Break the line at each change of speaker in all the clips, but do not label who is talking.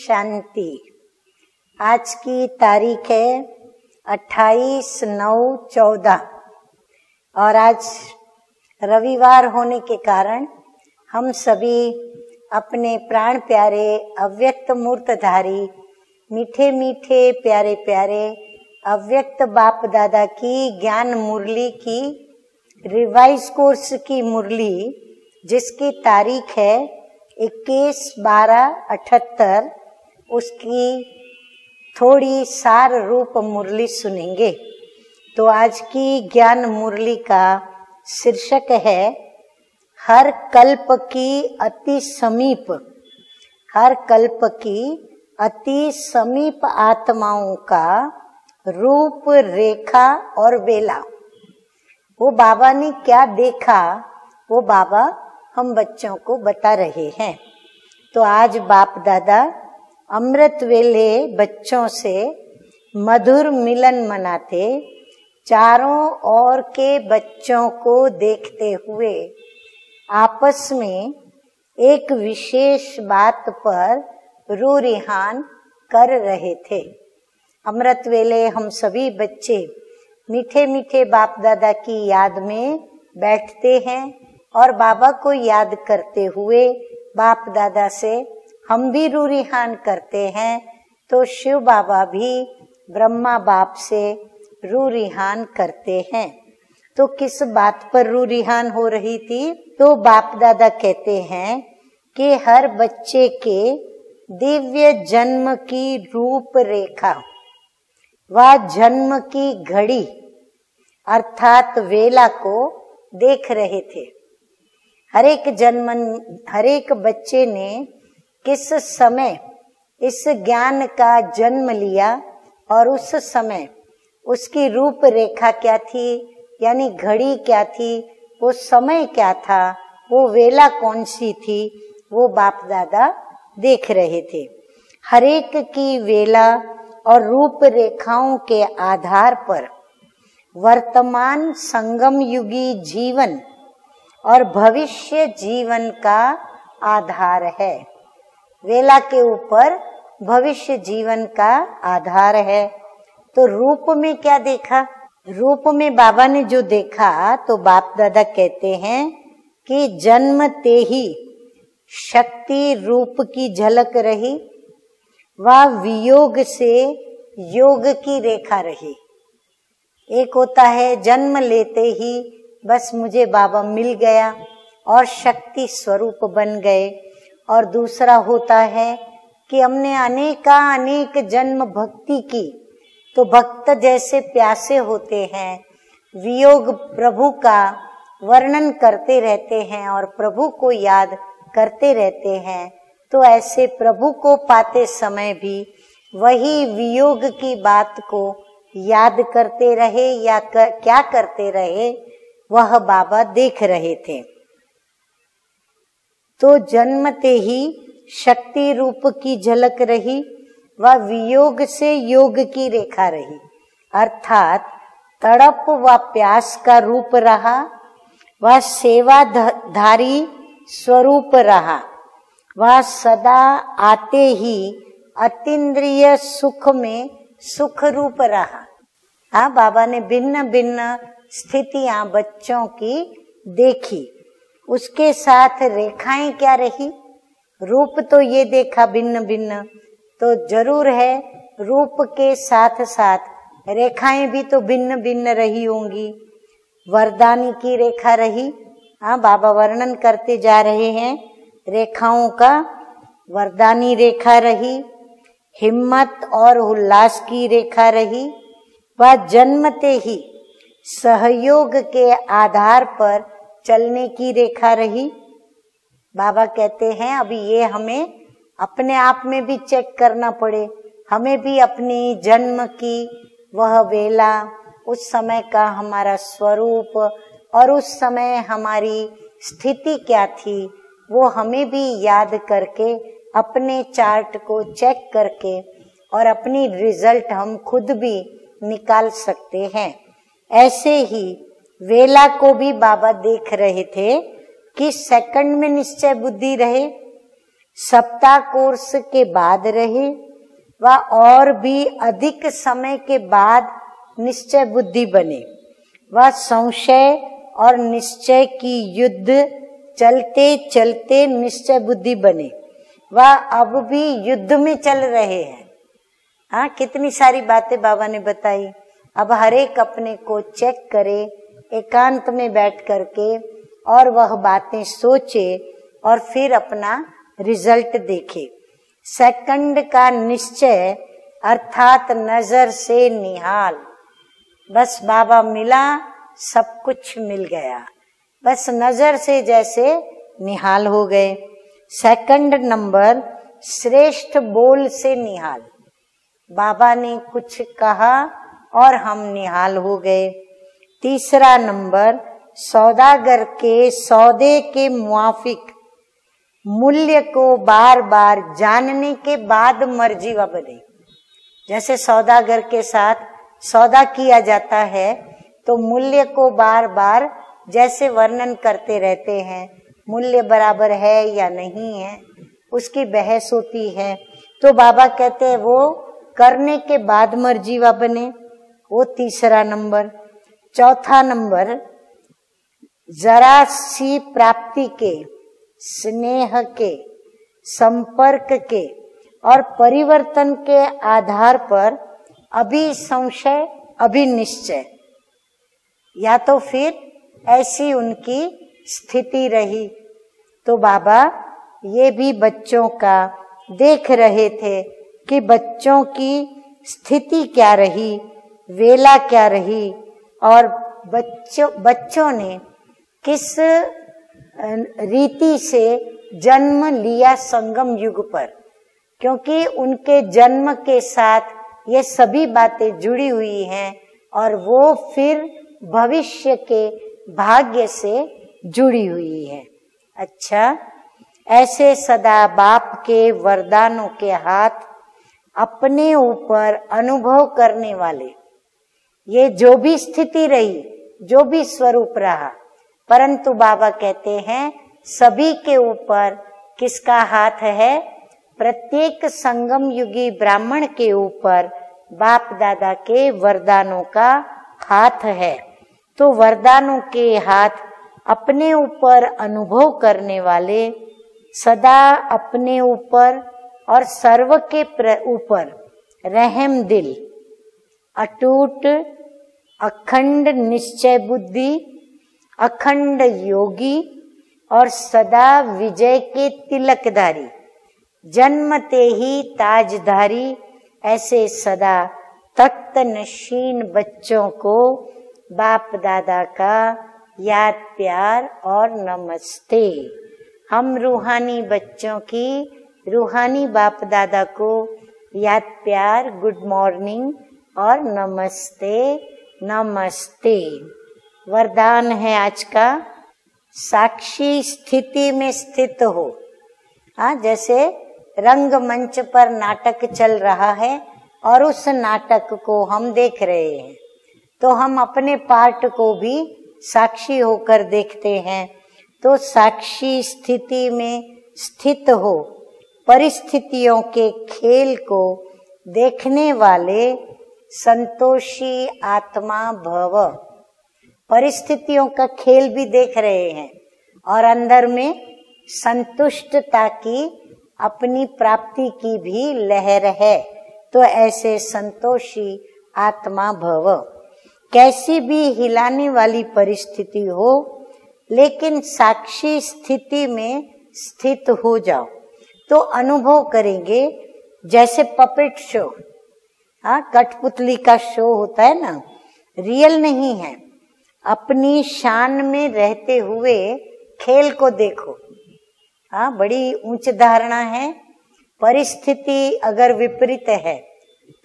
शांति। आज की तारीख है 28/9/14 और आज रविवार होने के कारण हम सभी अपने प्राण प्यारे अव्यक्त मूर्तधारी मीठे मीठे प्यारे प्यारे अव्यक्त बाप दादा की ज्ञान मुरली की रिवाइज कोर्स की मुरली, जिसकी तारीख है 21/12/78, उसकी थोड़ी सार रूप मुरली सुनेंगे। तो आज की ज्ञान मुरली का शीर्षक है हर कल्प की अति समीप, हर कल्प की अति समीप आत्माओं का रूप रेखा और वेला। वो बाबा ने क्या देखा, वो बाबा हम बच्चों को बता रहे हैं। तो आज बाप दादा अमृत वेले बच्चों से मधुर मिलन मनाते, चारों ओर के बच्चों को देखते हुए आपस में एक विशेष बात पर रूरिहान कर रहे थे। अमृत वेले हम सभी बच्चे मीठे मीठे बाप दादा की याद में बैठते हैं और बाबा को याद करते हुए बाप दादा से हम भी रूरिहान करते हैं। तो शिव बाबा भी ब्रह्मा बाप से रूरिहान करते हैं। तो किस बात पर रूरिहान हो रही थी? तो बाप दादा कहते हैं कि हर बच्चे के दिव्य जन्म की रूप रेखा व जन्म की घड़ी अर्थात वेला को देख रहे थे। हर एक बच्चे ने किस समय इस ज्ञान का जन्म लिया और उस समय उसकी रूप रेखा क्या थी, यानी घड़ी क्या थी, वो समय क्या था, वो वेला कौन सी थी, वो बाप दादा देख रहे थे। हर एक की वेला और रूप रेखाओं के आधार पर वर्तमान संगम युगी जीवन और भविष्य जीवन का आधार है। वेला के ऊपर भविष्य जीवन का आधार है। तो रूप में क्या देखा? रूप में बाबा ने जो देखा, तो बाप दादा कहते हैं कि जन्मते ही शक्ति रूप की झलक रही व वियोग से योग की रेखा रही। एक होता है जन्म लेते ही बस मुझे बाबा मिल गया और शक्ति स्वरूप बन गए, और दूसरा होता है कि हमने अनेक जन्म भक्ति की, तो भक्त जैसे प्यासे होते हैं, वियोग प्रभु का वर्णन करते रहते हैं और प्रभु को याद करते रहते हैं। तो ऐसे प्रभु को पाते समय भी वही वियोग की बात को याद करते रहे या क्या करते रहे, वह बाबा देख रहे थे। तो जन्मते ही शक्ति रूप की झलक रही व वियोग से योग की रेखा रही, अर्थात तड़प व प्यास का रूप रहा व सेवाधारी स्वरूप रहा व सदा आते ही अतीन्द्रिय सुख में सुख रूप रहा। हाँ, बाबा ने भिन्न भिन्न स्थितियां बच्चों की देखी, उसके साथ रेखाएं क्या रही? रूप तो ये देखा भिन्न भिन्न, तो जरूर है रूप के साथ साथ रेखाएं भी तो भिन्न भिन्न रही होंगी। वरदानी की रेखा रही। हाँ, बाबा वर्णन करते जा रहे हैं रेखाओं का। वरदानी रेखा रही, हिम्मत और उल्लास की रेखा रही व जन्मते ही सहयोग के आधार पर चलने की रेखा रही। बाबा कहते हैं अभी ये हमें अपने आप में भी चेक करना पड़े, हमें भी अपनी जन्म की वह वेला, उस समय का हमारा स्वरूप और उस समय हमारी स्थिति क्या थी, वो हमें भी याद करके अपने चार्ट को चेक करके और अपनी रिजल्ट हम खुद भी निकाल सकते हैं। ऐसे ही वेला को भी बाबा देख रहे थे कि सेकंड में निश्चय बुद्धि रहे सप्ताह कोर्स के बाद रहे व और भी अधिक समय के बाद निश्चय बुद्धि बने व संशय और निश्चय की युद्ध चलते चलते निश्चय बुद्धि बने व अब भी युद्ध में चल रहे हैं। हाँ, कितनी सारी बातें बाबा ने बताई। अब हर एक अपने को चेक करे एकांत में बैठ करके और वह बातें सोचे और फिर अपना रिजल्ट देखे। सेकंड का निश्चय अर्थात नजर से निहाल। बस बाबा मिला, सब कुछ मिल गया, बस नजर से जैसे निहाल हो गए। सेकंड नंबर श्रेष्ठ बोल से निहाल। बाबा ने कुछ कहा और हम निहाल हो गए। तीसरा नंबर सौदागर के सौदे के मुआफिक मूल्य को बार बार जानने के बाद मर्जी व बने। जैसे सौदागर के साथ सौदा किया जाता है तो मूल्य को बार बार जैसे वर्णन करते रहते हैं, मूल्य बराबर है या नहीं है, उसकी बहस होती है। तो बाबा कहते हैं वो करने के बाद मर्जी व बने, वो तीसरा नंबर। चौथा नंबर जरा सी प्राप्ति के, स्नेह के, संपर्क के और परिवर्तन के आधार पर अभी संशय अभी निश्चय, या तो फिर ऐसी उनकी स्थिति रही। तो बाबा ये भी बच्चों का देख रहे थे कि बच्चों की स्थिति क्या रही, वेला क्या रही और बच्चों ने किस रीति से जन्म लिया संगम युग पर, क्योंकि उनके जन्म के साथ ये सभी बातें जुड़ी हुई हैं और वो फिर भविष्य के भाग्य से जुड़ी हुई है। अच्छा, ऐसे सदा बाप के वरदानों के हाथ अपने ऊपर अनुभव करने वाले, ये जो भी स्थिति रही, जो भी स्वरूप रहा, परंतु बाबा कहते हैं सभी के ऊपर किसका हाथ है? प्रत्येक संगम युगी ब्राह्मण के ऊपर बाप दादा के वरदानों का हाथ है। तो वरदानों के हाथ अपने ऊपर अनुभव करने वाले, सदा अपने ऊपर और सर्व के ऊपर रहम दिल, अटूट अखंड निश्चय बुद्धि, अखंड योगी और सदा विजय के तिलकधारी, जन्मते ही ताजधारी, ऐसे सदा तख्त नशीन बच्चों को बाप दादा का याद प्यार और नमस्ते। हम रूहानी बच्चों की रूहानी बाप दादा को याद प्यार, गुड मॉर्निंग और नमस्ते नमस्ते। वरदान है आज का, साक्षी स्थिति में स्थित हो। हाँ, जैसे रंगमंच पर नाटक चल रहा है और उस नाटक को हम देख रहे हैं, तो हम अपने पार्ट को भी साक्षी होकर देखते हैं। तो साक्षी स्थिति में स्थित हो, परिस्थितियों के खेल को देखने वाले संतोषी आत्मा भव। परिस्थितियों का खेल भी देख रहे हैं और अंदर में संतुष्टता की, अपनी प्राप्ति की भी लहर है। तो ऐसे संतोषी आत्मा भव। कैसी भी हिलाने वाली परिस्थिति हो, लेकिन साक्षी स्थिति में स्थित हो जाओ तो अनुभव करेंगे। जैसे पपेट शो, हाँ, कठपुतली का शो होता है ना, रियल नहीं है। अपनी शान में रहते हुए खेल को देखो। हाँ, बड़ी ऊंच धारणा है। परिस्थिति अगर विपरीत है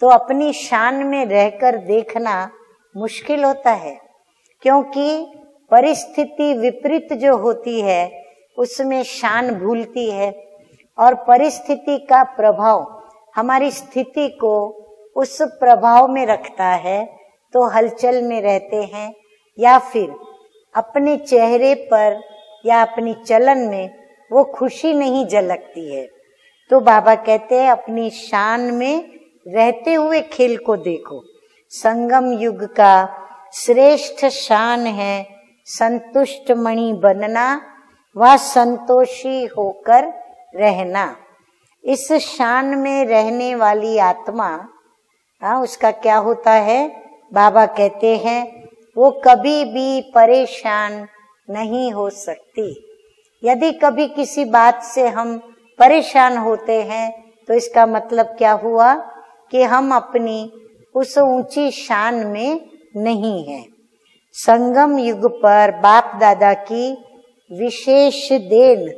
तो अपनी शान में रहकर देखना मुश्किल होता है, क्योंकि परिस्थिति विपरीत जो होती है उसमें शान भूलती है और परिस्थिति का प्रभाव हमारी स्थिति को उस प्रभाव में रखता है। तो हलचल में रहते हैं या फिर अपने चेहरे पर या अपनी चलन में वो खुशी नहीं झलकती है। तो बाबा कहते हैं अपनी शान में रहते हुए खेल को देखो। संगम युग का श्रेष्ठ शान है संतुष्ट मणि बनना व संतोषी होकर रहना। इस शान में रहने वाली आत्मा उसका क्या होता है? बाबा कहते हैं वो कभी भी परेशान नहीं हो सकती। यदि कभी किसी बात से हम परेशान होते हैं तो इसका मतलब क्या हुआ कि हम अपनी उस ऊंची शान में नहीं हैं। संगम युग पर बाप दादा की विशेष देन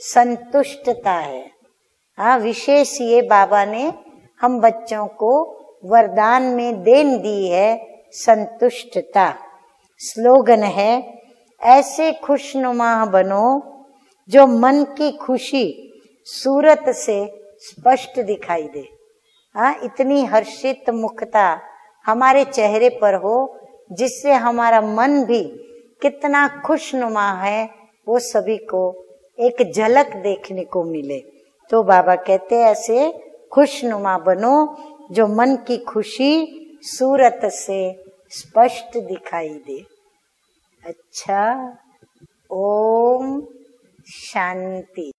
संतुष्टता है। विशेष ये बाबा ने हम बच्चों को वरदान में देन दी है, संतुष्टता। स्लोगन है ऐसे खुशनुमा बनो जो मन की खुशी सूरत से स्पष्ट दिखाई दे। इतनी हर्षित मुखता हमारे चेहरे पर हो जिससे हमारा मन भी कितना खुशनुमा है वो सभी को एक झलक देखने को मिले। तो बाबा कहते हैं ऐसे खुशनुमा बनो जो मन की खुशी सूरत से स्पष्ट दिखाई दे। अच्छा, ओम शांति।